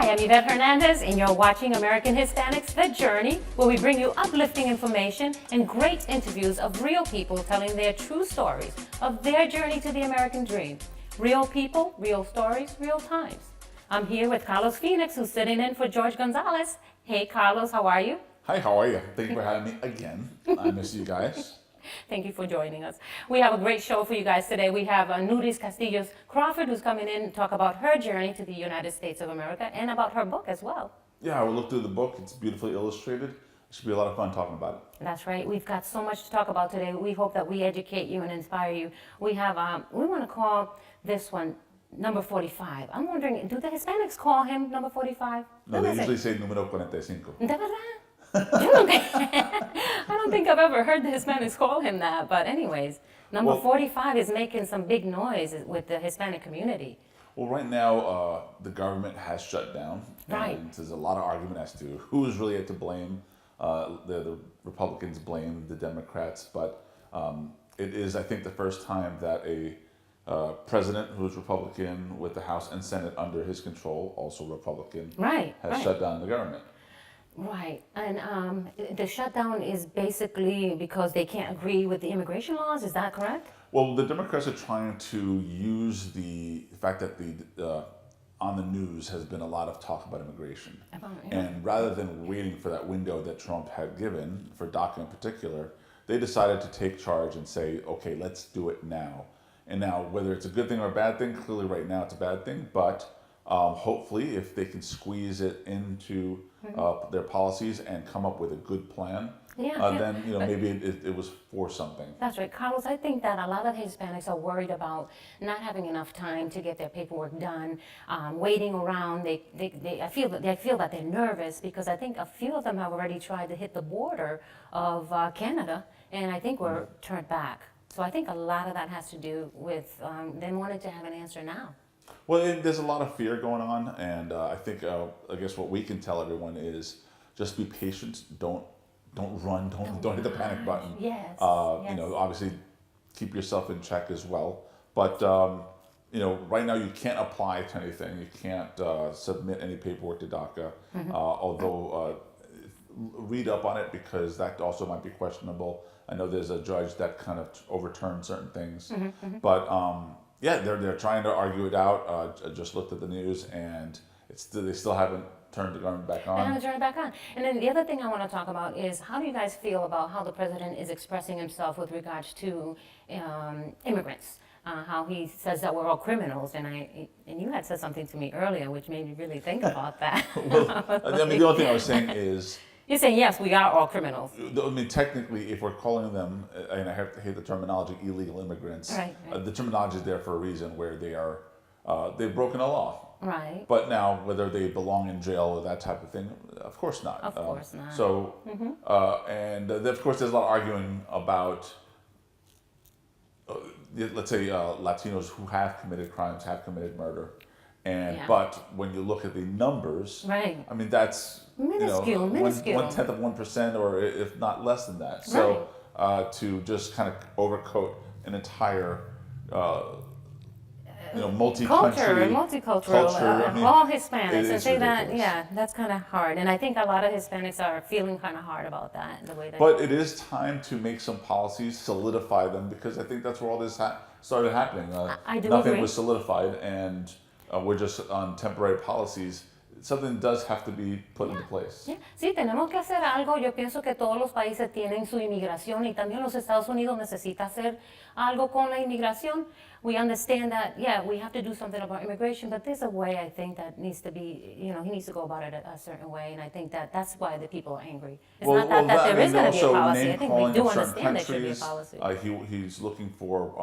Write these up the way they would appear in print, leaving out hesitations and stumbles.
I am Yvette Hernandez, and you're watching American Hispanics, The Journey, where we bring you uplifting information and great interviews of real people telling their true stories of their journey to the American dream. Real people, real stories, real times. I'm here with Carlos Phoenix, who's sitting in for George Gonzalez. Hey, Carlos, how are you? Hi, how are you? Thank you for having me again. I miss you guys. Thank you for joining us. We have a great show for you guys today. We have Nury Castillo Crawford, who's coming in to talk about her journey to the United States of America and about her book as well. Yeah, I will look through the book. It's beautifully illustrated. It should be a lot of fun talking about it. That's right. We've got so much to talk about today. We hope that we educate you and inspire you. We have, we want to call this one number 45. I'm wondering, do the Hispanics call him number 45? No, they usually say número 45. ¿De verdad? I don't think I've ever heard the Hispanics call him that, but anyways, number 45 is making some big noise with the Hispanic community. Well, right now, the government has shut down, and there's a lot of argument as to who is really to blame. The Republicans blame the Democrats, but it is, I think, the first time that a president who is Republican with the House and Senate under his control, also Republican, has shut down the government. Right, and the shutdown is basically because they can't agree with the immigration laws, is that correct? Well, the Democrats are trying to use the fact that on the news has been a lot of talk about immigration. And rather than waiting for that window that Trump had given, for DACA in particular, they decided to take charge and say, okay, let's do it now. And now, whether it's a good thing or a bad thing, clearly right now it's a bad thing, but hopefully if they can squeeze it into their policies and come up with a good plan, then maybe it was for something. That's right. Carlos, I think that a lot of Hispanics are worried about not having enough time to get their paperwork done, waiting around. I feel that they're nervous because I think a few of them have already tried to hit the border of Canada, and I think we're turned back. So I think a lot of that has to do with them wanting to have an answer now. Well, there's a lot of fear going on, and I think I guess what we can tell everyone is just be patient. Don't run. Don't hit the panic button. Yes. Obviously, keep yourself in check as well. But right now you can't apply to anything. You can't submit any paperwork to DACA. Although read up on it because that also might be questionable. I know there's a judge that kind of overturned certain things, but. They're trying to argue it out. I just looked at the news, and they still haven't turned the government back on. They haven't turned it back on. And then the other thing I want to talk about is how do you guys feel about how the president is expressing himself with regards to immigrants? How he says that we're all criminals, and you had said something to me earlier, which made me really think about that. The only thing I was saying is. You're saying, yes, we are all criminals. I mean, technically, if we're calling them, and I hate the terminology, illegal immigrants, the terminology is there for a reason where they've broken a law. Right. But now, whether they belong in jail or that type of thing, of course not. Of course not. So, and of course, there's a lot of arguing about, let's say, Latinos who have committed crimes, have committed murder. But when you look at the numbers, I mean, that's minuscule. 1/10 of 1%, or if not less than that. So to just kind of overcoat an entire, multicultural culture, all Hispanics, and say that, that's kind of hard. And I think a lot of Hispanics are feeling kind of hard about that, the way that. But it is time to make some policies, solidify them, because I think that's where all this started happening. I do nothing agree. was solidified, and we're just on temporary policies. Something does have to be put into place. Sí, tenemos que hacer algo. Yo pienso que todos los países tienen su inmigración y también los Estados Unidos necesita hacer algo con la inmigración. We understand that, we have to do something about immigration, but there's a way I think that needs to be, he needs to go about it a certain way, and I think that's why the people are angry. It's not that there is going to be a policy. I think we do understand there should be a policy. He's looking for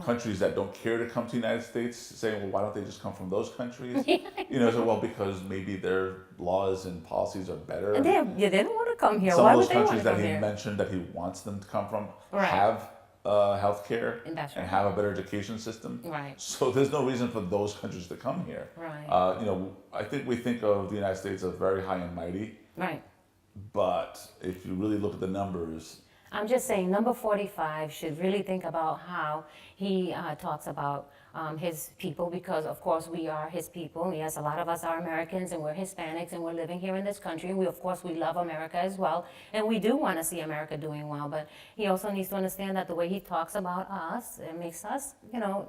countries that don't care to come to the United States, saying, well, why don't they just come from those countries? Because maybe their laws and policies are better. And they don't want to come here. Some Why of would those they want countries to come that he here? mentioned that he wants them to come from have health care and have a better education system. Right. So there's no reason for those countries to come here. Right. I think we think of the United States as very high and mighty. Right. But if you really look at the numbers, I'm just saying, number 45 should really think about how he talks about his people, because of course we are his people. Yes, a lot of us are Americans and we're Hispanics and we're living here in this country. And we, of course, we love America as well. And we do want to see America doing well. But he also needs to understand that the way he talks about us, it makes us,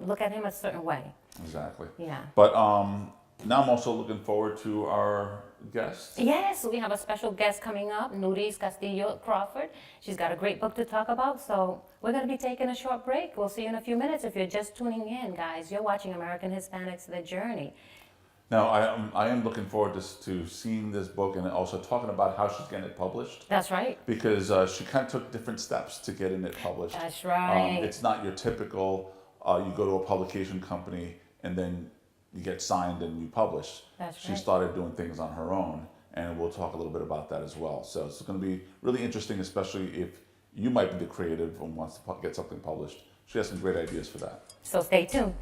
look at him a certain way. Exactly. Yeah. But now I'm also looking forward to our guest. Yes, we have a special guest coming up, Nury Castillo Crawford. She's got a great book to talk about, so we're going to be taking a short break. We'll see you in a few minutes. If you're just tuning in, guys, you're watching American Hispanics, The Journey. Now, I am looking forward to seeing this book and also talking about how she's getting it published. That's right. Because she kind of took different steps to getting it published. That's right. It's not your typical, you go to a publication company and then you get signed and you publish. That's She right. started doing things on her own, and we'll talk a little bit about that as well. So it's going to be really interesting, especially if you might be the creative and wants to get something published. She has some great ideas for that. So stay tuned.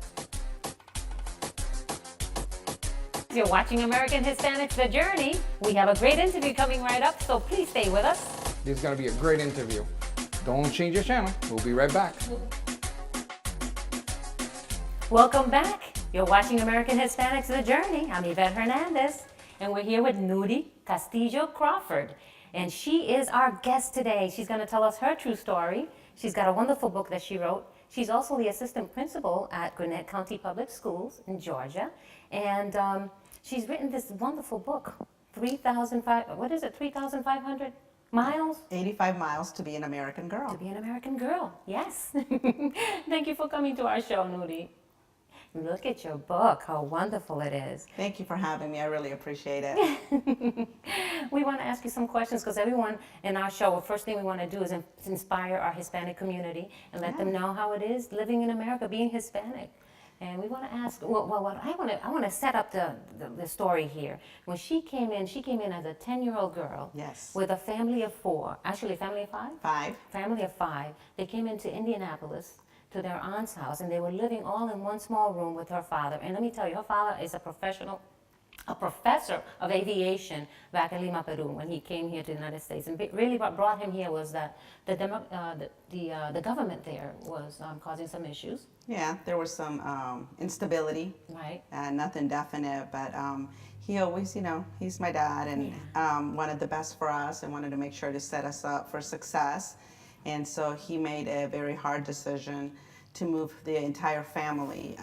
You're watching American Hispanics, The Journey. We have a great interview coming right up, so please stay with us. This is going to be a great interview. Don't change your channel. We'll be right back. Welcome back. You're watching American Hispanics, The Journey. I'm Yvette Hernandez, and we're here with Nury Castillo Crawford. And she is our guest today. She's going to tell us her true story. She's got a wonderful book that she wrote. She's also the assistant principal at Gwinnett County Public Schools in Georgia. And she's written this wonderful book, 3,500 miles? 85 miles to be an American girl. To be an American girl, yes. Thank you for coming to our show, Nury. Look at your book, how wonderful it is. Thank you for having me. I really appreciate it. We want to ask you some questions because everyone in our show, the first thing we want to do is inspire our Hispanic community and let them know how it is living in America, being Hispanic. And we want to ask, I want to set up the story here. When she came in as a 10-year-old girl. Yes. With a family of 4, actually a family of 5? 5. Family of 5. They came into Indianapolis to their aunt's house, and they were living all in one small room with her father. And let me tell you, her father is a professor of aviation back in Lima, Peru, when he came here to the United States. And really what brought him here was that the government there was causing some issues. Yeah, there was some instability. Right. Nothing definite, but he always, he's my dad and wanted the best for us and wanted to make sure to set us up for success. And so he made a very hard decision to move the entire family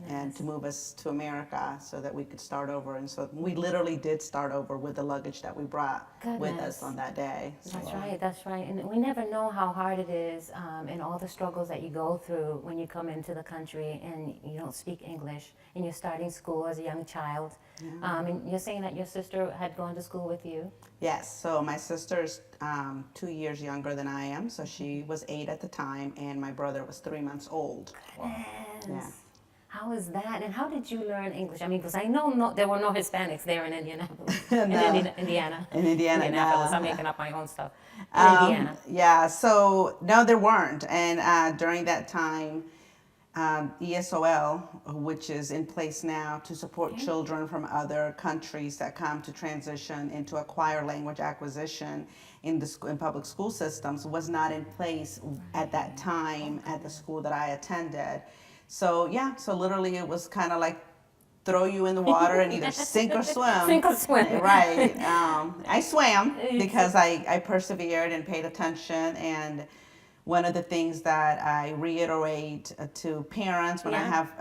and to move us to America so that we could start over. And so we literally did start over with the luggage that we brought with us on that day. So, That's right. And we never know how hard it is and all the struggles that you go through when you come into the country and you don't speak English and you're starting school as a young child. Yeah. And you're saying that your sister had gone to school with you? Yes, so my sister's 2 years younger than I am, so she was 8 at the time, and my brother was 3 months old. Wow. Yeah. How is that? And how did you learn English? I mean, because I know there were no Hispanics there in Indianapolis. No. Indiana. In Indiana, Indianapolis. no. I'm making up my own stuff. In Indiana. Yeah, so no, there weren't. And during that time, ESOL, which is in place now to support children from other countries that come to transition into acquire language acquisition in public school systems, was not in place at that time at the school that I attended. So yeah, so literally it was kind of like throw you in the water and either sink or swim. Sink or swim. Right. I swam because I persevered and paid attention. And one of the things that I reiterate to parents when I have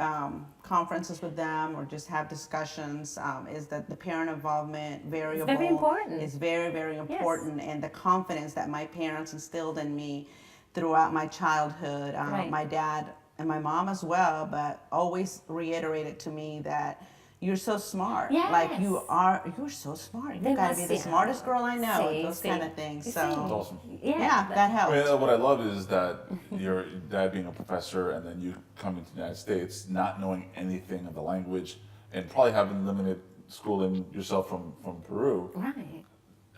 conferences with them or just have discussions is that the parent involvement variable very important. is very, very important. Yes. And the confidence that my parents instilled in me throughout my childhood, my dad and my mom as well, but always reiterated to me that you're so smart. Yes. Like you're so smart. You've got to be the smartest girl I know. Those kind of things. So That's awesome. yeah, that helped. I mean, what I love is that your dad being a professor and then you coming to the United States, not knowing anything of the language and probably having limited schooling yourself from Peru, Right.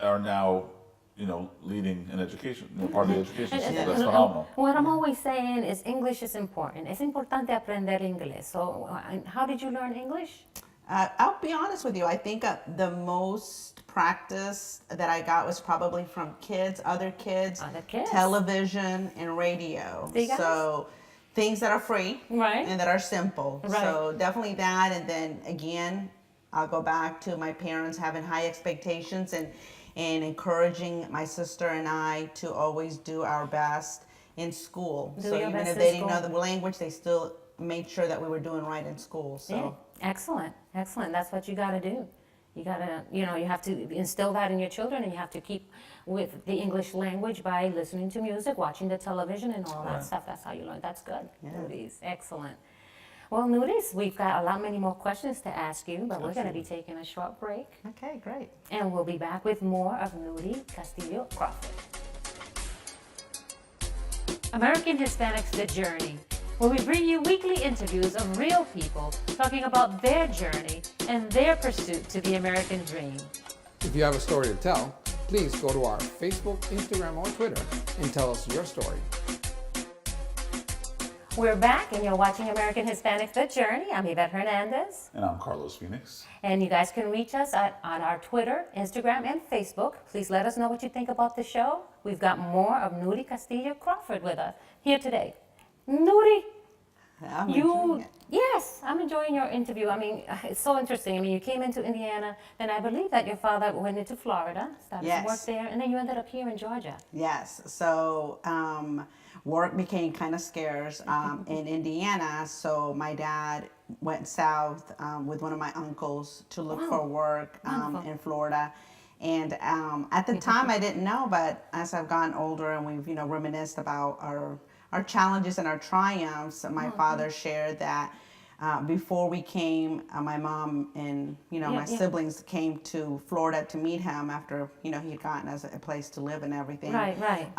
are now, leading an education, part of the education system. That's phenomenal. What I'm always saying is English is important. Es importante aprender inglés. So how did you learn English? I'll be honest with you. I think the most practice that I got was probably from kids, other kids, television, and radio. So things that are free and that are simple. So definitely that. And then again, I'll go back to my parents having high expectations and encouraging my sister and I to always do our best in school. So even if they didn't know the language, they still made sure that we were doing right in school. So. Yeah. Excellent. That's what you got to do. You got to, you have to instill that in your children, and you have to keep with the English language by listening to music, watching the television, and all that stuff. That's how you learn. That's good. Nuris. Excellent. Well, Nuris, we've got many more questions to ask you, but we're going to be taking a short break. Okay, great. And we'll be back with more of Nury Castillo Crawford. American Hispanics, The Journey, where we bring you weekly interviews of real people talking about their journey and their pursuit to the American dream. If you have a story to tell, please go to our Facebook, Instagram, or Twitter and tell us your story. We're back, and you're watching American Hispanics, The Journey. I'm Yvette Hernandez. And I'm Carlos Phoenix. And you guys can reach us on our Twitter, Instagram, and Facebook. Please let us know what you think about the show. We've got more of Nury Castillo Crawford with us here today. Nury, yes, I'm enjoying your interview. I mean, it's so interesting. I mean, you came into Indiana, and I believe that your father went into Florida, started to work there, and then you ended up here in Georgia. Yes. So work became kind of scarce in Indiana. So my dad went south with one of my uncles to look for work in Florida. And at the time, I didn't know, but as I've gotten older and we've reminisced about our challenges and our triumphs, my father shared that before we came, my mom and my siblings came to Florida to meet him after he had gotten us a place to live and everything. Right.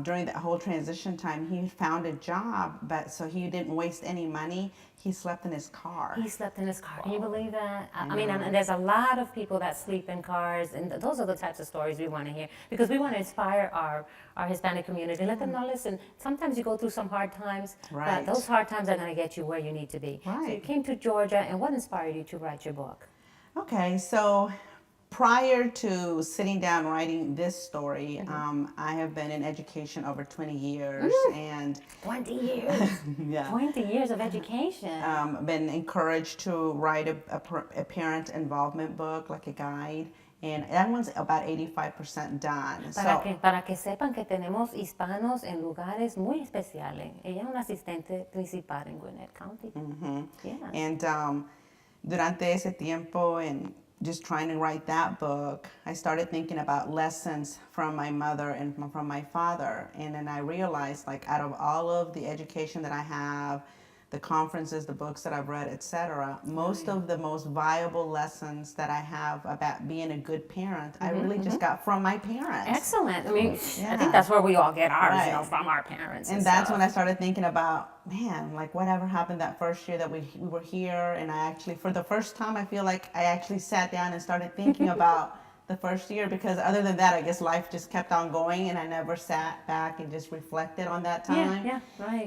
During that whole transition time, he found a job, but so he didn't waste any money. He slept in his car. He slept in his car. Can you believe that? I mean, and there's a lot of people that sleep in cars, and those are the types of stories we want to hear because we want to inspire our Hispanic community. Let them know, listen, sometimes you go through some hard times, but those hard times are going to get you where you need to be. So you came to Georgia, and what inspired you to write your book? Okay, so prior to sitting down writing this story, I have been in education over 20 years. And 20 years? 20 years of education. Been encouraged to write a parent involvement book, like a guide. And that one's about 85% done. Para que sepan que tenemos hispanos en lugares muy especiales. Ella es una asistente principal en Gwinnett County. And durante ese tiempo, and just trying to write that book, I started thinking about lessons from my mother and from my father. And then I realized, like, out of all of the education that I have, the conferences, the books that I've read, etc., most of the most viable lessons that I have about being a good parent, I really just got from my parents. Excellent. I mean, I think that's where we all get ours, from our parents. And that's when I started thinking about, man, like whatever happened that first year that we were here, and I actually, for the first time, I feel like I actually sat down and started thinking about the first year, because other than that, I guess life just kept on going, and I never sat back and just reflected on that time.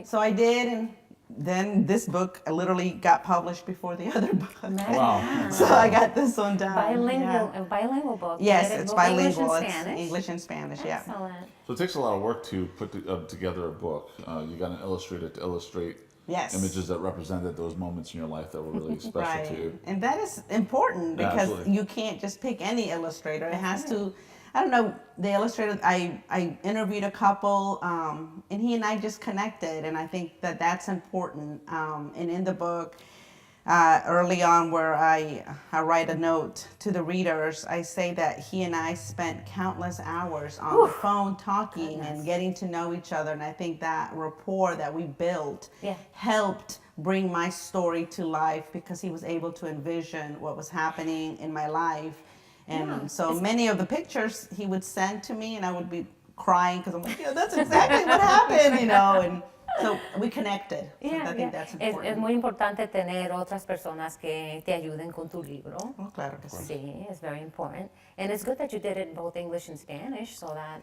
So I did, and then this book literally got published before the other book. Wow. So I got this one done. Bilingual book. Yes, it's bilingual. English and Spanish. It's English and Spanish, Excellent. So it takes a lot of work to put together a book. You got an illustrator to illustrate images that represented those moments in your life that were really special to you. And that is important because you can't just pick any illustrator. It has to, I don't know, the illustrator, I interviewed a couple, and he and I just connected, and I think that that's important. And in the book, early on where I write a note to the readers, I say that he and I spent countless hours on the phone talking and getting to know each other, and I think that rapport that we built helped bring my story to life because he was able to envision what was happening in my life. And so many of the pictures he would send to me, and I would be crying because I'm like, yeah, that's exactly what happened, and so we connected. So I think that's important. Es muy importante tener otras personas que te ayuden con tu libro. Oh, claro que sí. Sí, it's very important. And it's good that you did it in both English and Spanish so that,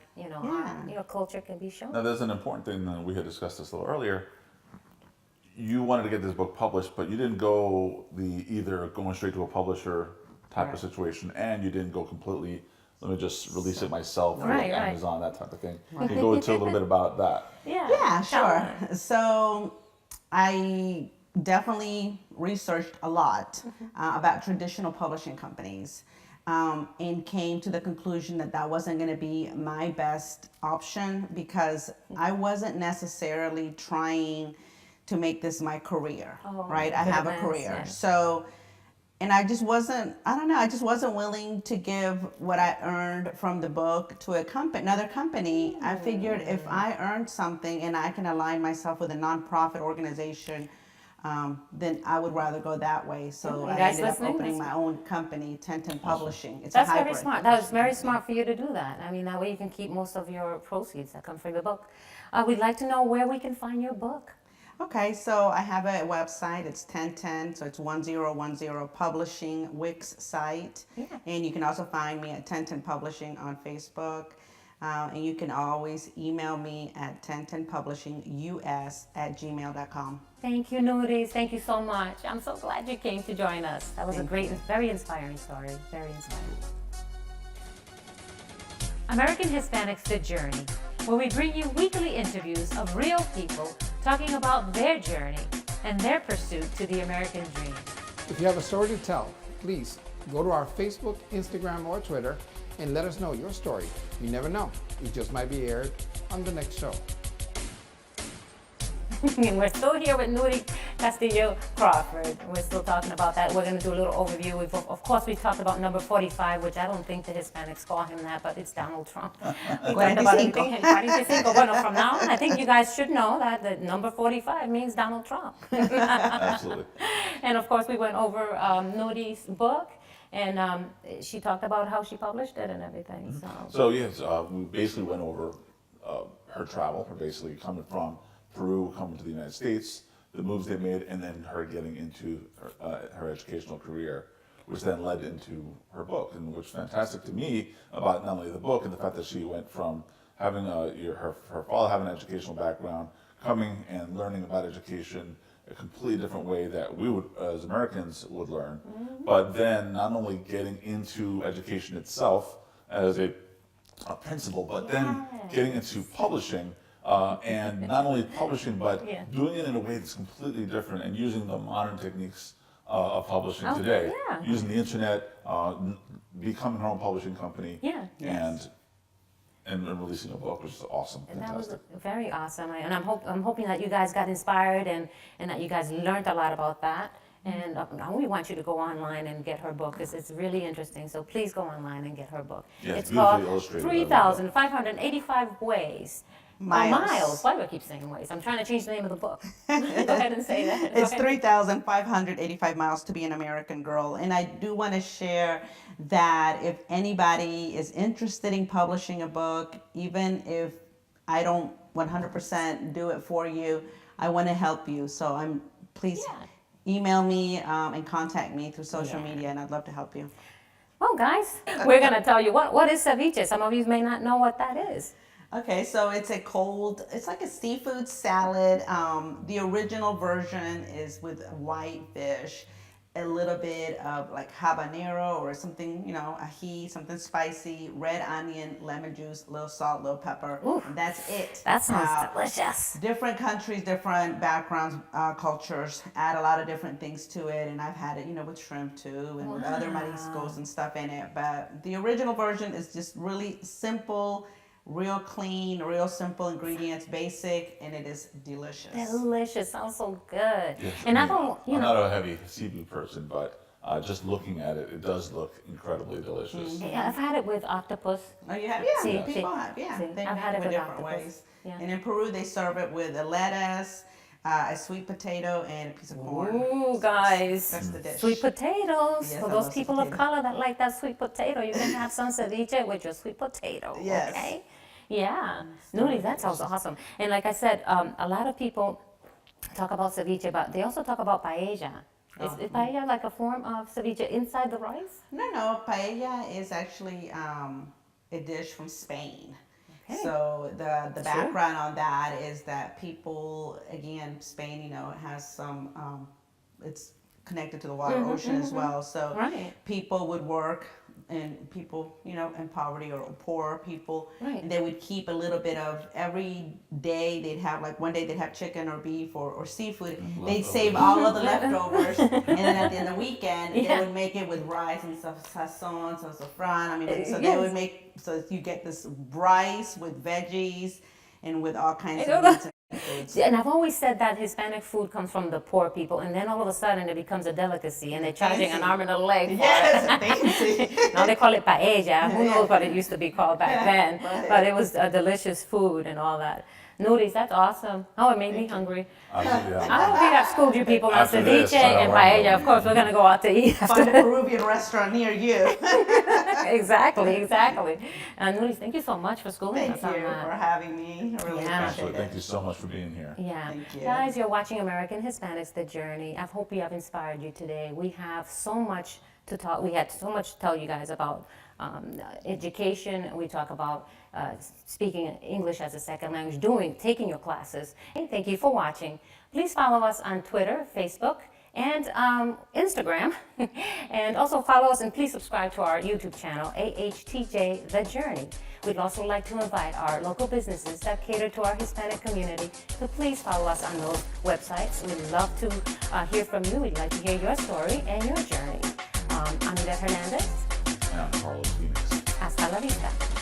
your culture can be shown. Now, there's an important thing that we had discussed this a little earlier. you wanted to get this book published, but you didn't go the either going straight to a publisher type of situation, and you didn't go completely, let me just release it myself or Right, right. Amazon, that type of thing. Can you go into a little bit about that? Yeah, sure. So I definitely researched a lot about traditional publishing companies and came to the conclusion that that wasn't going to be my best option because I wasn't necessarily trying to make this my career, right? I have a goodness, career. yeah. So, and I just wasn't, I don't know, I just wasn't willing to give what I earned from the book to a company, another company. I figured if I earned something and I can align myself with a nonprofit organization, then I would rather go that way. So You I guys ended up listening? opening my own company, 1010 Publishing. It's That's a hybrid. very smart. That was very smart for you to do that. I mean, that way you can keep most of your proceeds that come from the book. We'd like to know where we can find your book. Okay, so I have a website. It's 1010, so it's 1010 Publishing Wix site. Yeah. And you can also find me at 1010 Publishing on Facebook. And you can always email me at 1010publishingus@gmail.com. Thank you, Nury. Thank you so much. I'm so glad you came to join us. That was a great, very inspiring story. Very inspiring. American Hispanics The Journey, where we bring you weekly interviews of real people talking about their journey and their pursuit to the American dream. If you have a story to tell, please go to our Facebook, Instagram, or Twitter and let us know your story. You never know. It just might be aired on the next show. And we're still here with Nury Castillo Crawford. We're still talking about that. We're going to do a little overview. Of course, we talked about number 45, which I don't think the Hispanics call him that, but it's Donald Trump. We talked about Cinco. Cinco. Bueno, from now on, I think you guys should know that the number 45 means Donald Trump. Absolutely. And of course, we went over Nury's book, and she talked about how she published it and everything. So yes, we basically went over her travel, her basically coming from Peru, coming to the United States, the moves they made, and then her getting into her educational career, which then led into her book, and which is fantastic to me about not only the book and the fact that she went from having her father having an educational background, coming and learning about education a completely different way that we would, as Americans, would learn, but then not only getting into education itself as a principle, but then getting into publishing. And not only publishing, but doing it in a way that's completely different and using the modern techniques of publishing today. Yeah. Using the internet, becoming her own publishing company, and releasing a book, which is awesome, And that fantastic. was very awesome. And I'm hoping that you guys got inspired and that you guys learned a lot about that. And we want you to go online and get her book because it's really interesting. So please go online and get her book. Yeah, it's beautifully called illustrated. 3,585 Ways. Miles. Why do I keep saying ways? I'm trying to change the name of the book. Go ahead and say that. Go It's ahead. 3,585 miles to be an American girl. And I do want to share that if anybody is interested in publishing a book, even if I don't 100% do it for you, I want to help you. So please email me and contact me through social media, and I'd love to help you. Well, guys, we're going to tell you what is ceviche. Some of you may not know what that is. Okay, so it's like a seafood salad. The original version is with white fish, a little bit of like habanero or something, ají, something spicy, red onion, lemon juice, little salt, little pepper. Ooh, and that's it. That sounds Now, delicious. Different countries, different backgrounds, cultures add a lot of different things to it, and I've had it, with shrimp too, and with other mariscos and stuff in it. But the original version is just really simple, real clean, real simple ingredients, basic, and it is delicious. Delicious. Sounds so good. Yes, And I mean, don't, I'm not a heavy seafood person, but just looking at it, it does look incredibly delicious. Yeah, I've had it with octopus. Oh, you have? See, Yeah, people see, have. Yeah, see, they I've make had it it with with different octopus. ways. Yeah. And in Peru, they serve it with a lettuce, a sweet potato, and a piece of corn. Ooh, guys. That's the dish. Sweet potatoes. Yes, For I those love people sweet of potato. color that like that sweet potato, you can have some ceviche with your sweet potato. Yes. Okay? Yeah. Nury, that sounds awesome. And like I said, a lot of people talk about ceviche, but they also talk about paella. Is paella like a form of ceviche inside the rice? No, paella is actually a dish from Spain. So the background on that is that people, again, Spain, you know, has some, it's connected to the water ocean as well. So people would work, and people, you know, in poverty or poor people, and they would keep a little bit of every day. They'd have like one day they'd have chicken or beef or seafood. They'd save all of the leftovers, and then at the end of the weekend they would make it with rice and sazon, safran. I mean, so they would make, so you get this rice with veggies and with all kinds of meats. And I've always said that Hispanic food comes from the poor people, and then all of a sudden it becomes a delicacy, and they're charging an arm and a leg for it. Now they call it paella. Who knows what it used to be called back then? But it was a delicious food and all that. Nury, that's awesome. Oh, it made me hungry. I don't think I've schooled you people on ceviche and paella. Of course, we're going to go out to eat. Find a Peruvian restaurant near you. Exactly. Nury, thank you so much for schooling us on that. Thank you for having me. I really appreciate it. Thank you so much for being here. Yeah. Thank you. Guys, you're watching American Hispanics, The Journey. I hope we have inspired you today. We have so much to talk. We had so much to tell you guys about education. We talk about speaking English as a second language, taking your classes. And thank you for watching. Please follow us on Twitter, Facebook, and Instagram. And also follow us and please subscribe to our YouTube channel, AHTJ The Journey. We'd also like to invite our local businesses that cater to our Hispanic community to please follow us on those websites. We'd love to hear from you. We'd like to hear your story and your journey. I'm Yvette Hernandez. And I'm Carlos Phoenix. Hasta la vista.